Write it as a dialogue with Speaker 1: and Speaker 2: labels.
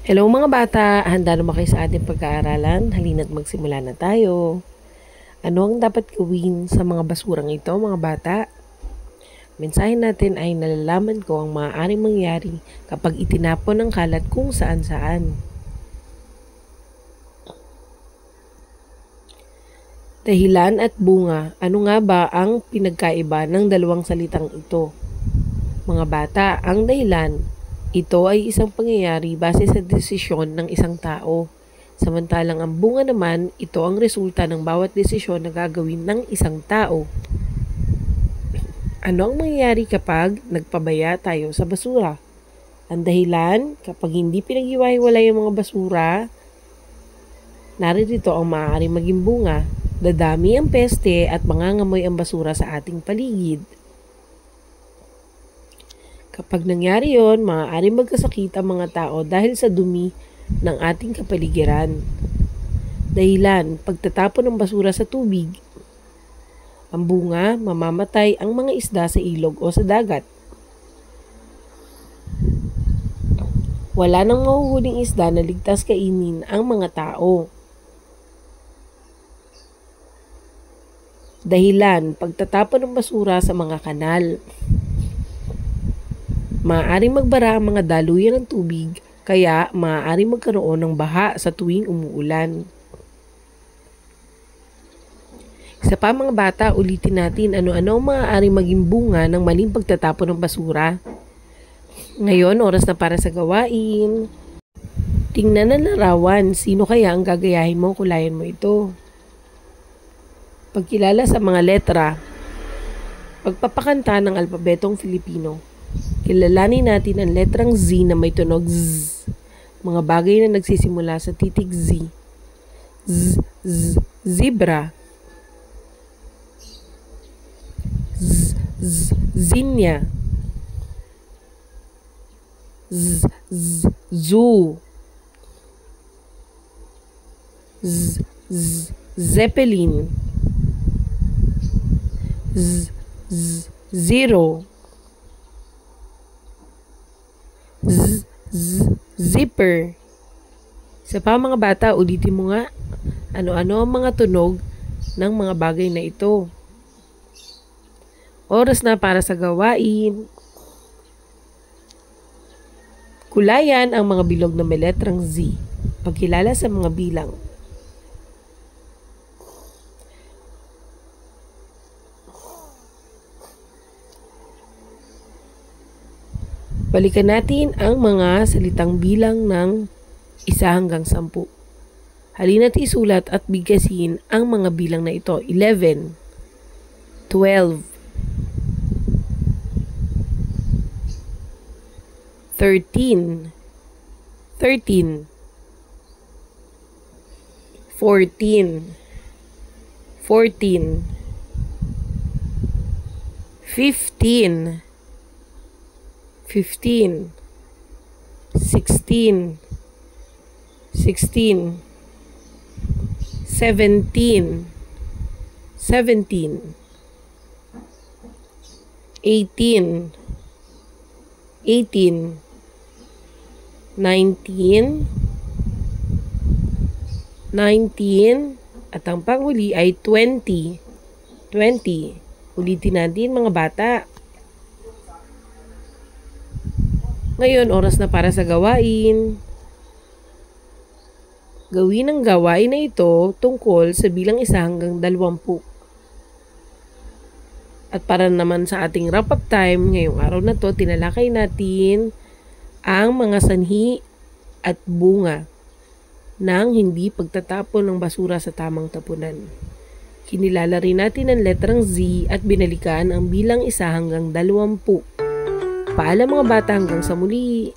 Speaker 1: Hello mga bata, handa na ba kayo sa ating pag-aaralan? Halina't magsimula na tayo. Ano ang dapat gawin sa mga basurang ito mga bata? Mensahe natin ay nalalaman ko ang maaaring mangyari kapag itinapon ng kalat kung saan-saan. Dahilan at bunga, ano nga ba ang pinagkaiba ng dalawang salitang ito? Mga bata, ang dahilan, ito ay isang pangyayari base sa desisyon ng isang tao. Samantalang ang bunga naman, ito ang resulta ng bawat desisyon na gagawin ng isang tao. Ano ang mangyayari kapag nagpabaya tayo sa basura? Ang dahilan, kapag hindi pinag-iwahiwalay ang mga basura, narito ang maaaring maging bunga. Dadami ang peste at mangangamoy ang basura sa ating paligid. Kapag nangyari yon, maaaring magkasakit ang mga tao dahil sa dumi ng ating kapaligiran. Dahilan, pagtatapon ng basura sa tubig. Ang bunga, mamamatay ang mga isda sa ilog o sa dagat. Wala nang mahuhuling isda na ligtas kainin ang mga tao. Dahilan, pagtatapon ng basura sa mga kanal. Maaaring magbara ang mga daluyan ng tubig, kaya maaaring magkaroon ng baha sa tuwing umuulan. Isa pa mga bata, ulitin natin ano-ano ang maaaring maging bunga ng maling pagtatapon ng basura. Ngayon, oras na para sa gawain. Tingnan ang larawan, sino kaya ang gagayahin mo, kulayan mo ito. Pagkilala sa mga letra. Pagpapakanta ng alpabetong Filipino. Kilalanin natin ang letrang Z na may tunog Z. Mga bagay na nagsisimula sa titik Z. Zebra. Zinya. Zoo. Zeppelin. Zero. Zipper. Sa pa mga bata, ulitin mo nga, ano-ano ang mga tunog ng mga bagay na ito. Oras na para sa gawain. Kulayan ang mga bilog na may letrang Z. Pagkilala sa mga bilang. Balikan natin ang mga salitang bilang ng 1 hanggang 10. Halina't isulat at bigkasin ang mga bilang na ito. 11, 12, 13, 14, 14, 15, 16, 17, 17, 18, 19, 19, at ang panghuli ay 20. Ulitin natin mga bata. Ngayon, oras na para sa gawain. Gawin ang gawain na ito tungkol sa bilang 1 hanggang 20. At para naman sa ating wrap-up time, ngayong araw na to, tinalakay natin ang mga sanhi at bunga ng hindi pagtatapon ng basura sa tamang tapunan. Kinilala rin natin ang letrang Z at binalikan ang bilang 1 hanggang 20. Paalam mga bata, hanggang sa muli.